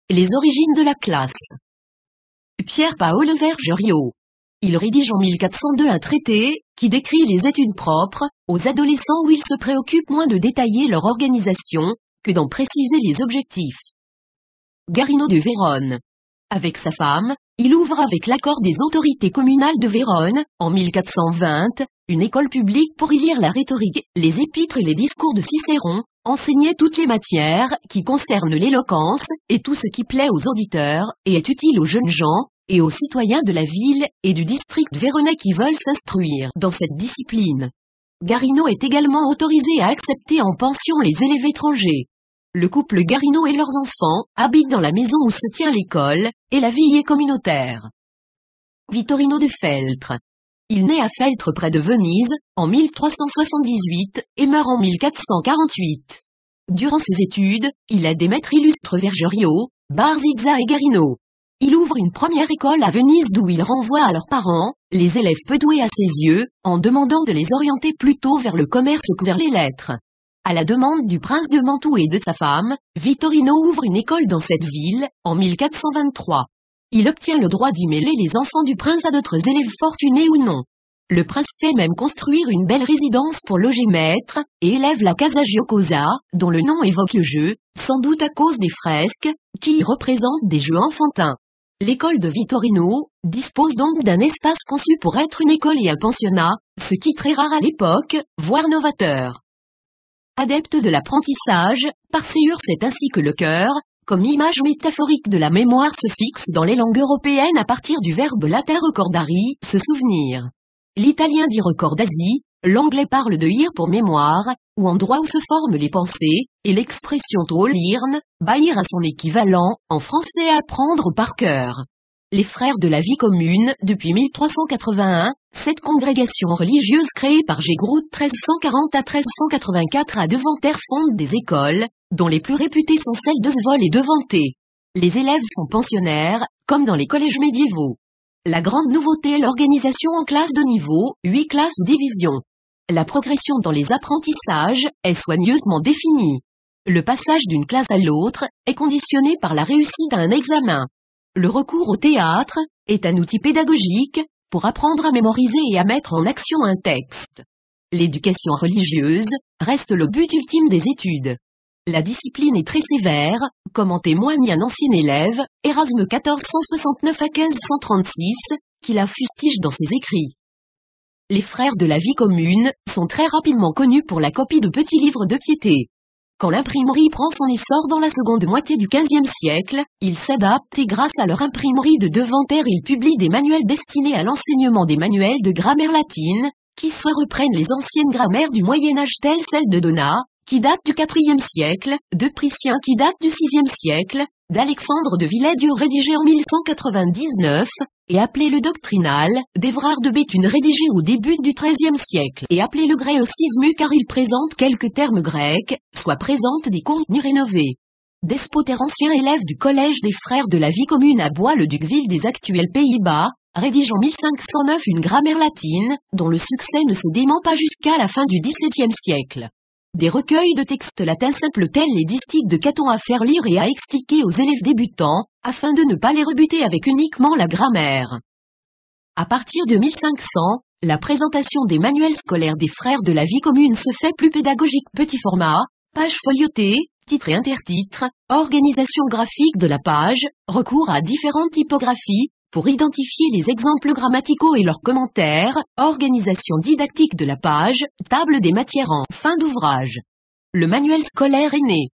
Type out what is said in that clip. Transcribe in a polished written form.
Les origines de la classe. Pierre Paolo Vergerio. Il rédige en 1402 un traité, qui décrit les études propres, aux adolescents où il se préoccupe moins de détailler leur organisation, que d'en préciser les objectifs. Garino de Vérone. Avec sa femme, il ouvre avec l'accord des autorités communales de Vérone, en 1420, une école publique pour y lire la rhétorique, les épîtres et les discours de Cicéron, enseigner toutes les matières qui concernent l'éloquence, et tout ce qui plaît aux auditeurs, et est utile aux jeunes gens, et aux citoyens de la ville, et du district véronnais qui veulent s'instruire dans cette discipline. Garino est également autorisé à accepter en pension les élèves étrangers. Le couple Garino et leurs enfants habitent dans la maison où se tient l'école, et la vie y est communautaire. Vittorino de Feltre. Il naît à Feltre près de Venise, en 1378, et meurt en 1448. Durant ses études, il a des maîtres illustres Vergerio, Barzizza et Garino. Il ouvre une première école à Venise d'où il renvoie à leurs parents, les élèves peu doués à ses yeux, en demandant de les orienter plutôt vers le commerce que vers les lettres. À la demande du prince de Mantoue et de sa femme, Vittorino ouvre une école dans cette ville, en 1423. Il obtient le droit d'y mêler les enfants du prince à d'autres élèves fortunés ou non. Le prince fait même construire une belle résidence pour loger maître, et élève la Casa Giocosa, dont le nom évoque le jeu, sans doute à cause des fresques, qui y représentent des jeux enfantins. L'école de Vittorino dispose donc d'un espace conçu pour être une école et un pensionnat, ce qui est très rare à l'époque, voire novateur. Adepte de l'apprentissage, Parséur sait ainsi que le cœur, comme image métaphorique de la mémoire, se fixe dans les langues européennes à partir du verbe latin recordari, se souvenir. L'italien dit recordasi, l'anglais parle de ir pour mémoire, ou endroit où se forment les pensées, et l'expression to learn, baillir à son équivalent, en français apprendre par cœur. Les frères de la vie commune, depuis 1381, cette congrégation religieuse créée par Gégroud 1340 à 1384 à Deventer fonde des écoles, dont les plus réputées sont celles de Svol et de Venté. Les élèves sont pensionnaires, comme dans les collèges médiévaux. La grande nouveauté est l'organisation en classes de niveau, 8 classes ou divisions. La progression dans les apprentissages est soigneusement définie. Le passage d'une classe à l'autre est conditionné par la réussite à un examen. Le recours au théâtre est un outil pédagogique pour apprendre à mémoriser et à mettre en action un texte. L'éducation religieuse reste le but ultime des études. La discipline est très sévère, comme en témoigne un ancien élève, Érasme 1469 à 1536, qui la fustige dans ses écrits. Les frères de la vie commune sont très rapidement connus pour la copie de petits livres de piété. Quand l'imprimerie prend son essor dans la seconde moitié du XVe siècle, ils s'adaptent et grâce à leur imprimerie de Deventer ils publient des manuels destinés à l'enseignement des manuels de grammaire latine, qui soit reprennent les anciennes grammaires du Moyen-Âge telles celles de Donat, qui date du IVe siècle, de Priscien qui date du VIe siècle, d'Alexandre de Villedieu rédigé en 1199, et appelé le doctrinal, d'Évrard de Béthune rédigé au début du XIIIe siècle, et appelé le gréocisme car il présente quelques termes grecs, soit présente des contenus rénovés. Despoter ancien élève du collège des frères de la vie commune à Bois-le-Duc, des actuels Pays-Bas, rédige en 1509 une grammaire latine, dont le succès ne se dément pas jusqu'à la fin du XVIIe siècle. Des recueils de textes latins simples tels les distiques de Caton à faire lire et à expliquer aux élèves débutants, afin de ne pas les rebuter avec uniquement la grammaire. À partir de 1500, la présentation des manuels scolaires des frères de la vie commune se fait plus pédagogique. Petit format, page foliotée, titre et intertitre, organisation graphique de la page, recours à différentes typographies, pour identifier les exemples grammaticaux et leurs commentaires, organisation didactique de la page, table des matières en fin d'ouvrage. Le manuel scolaire est né.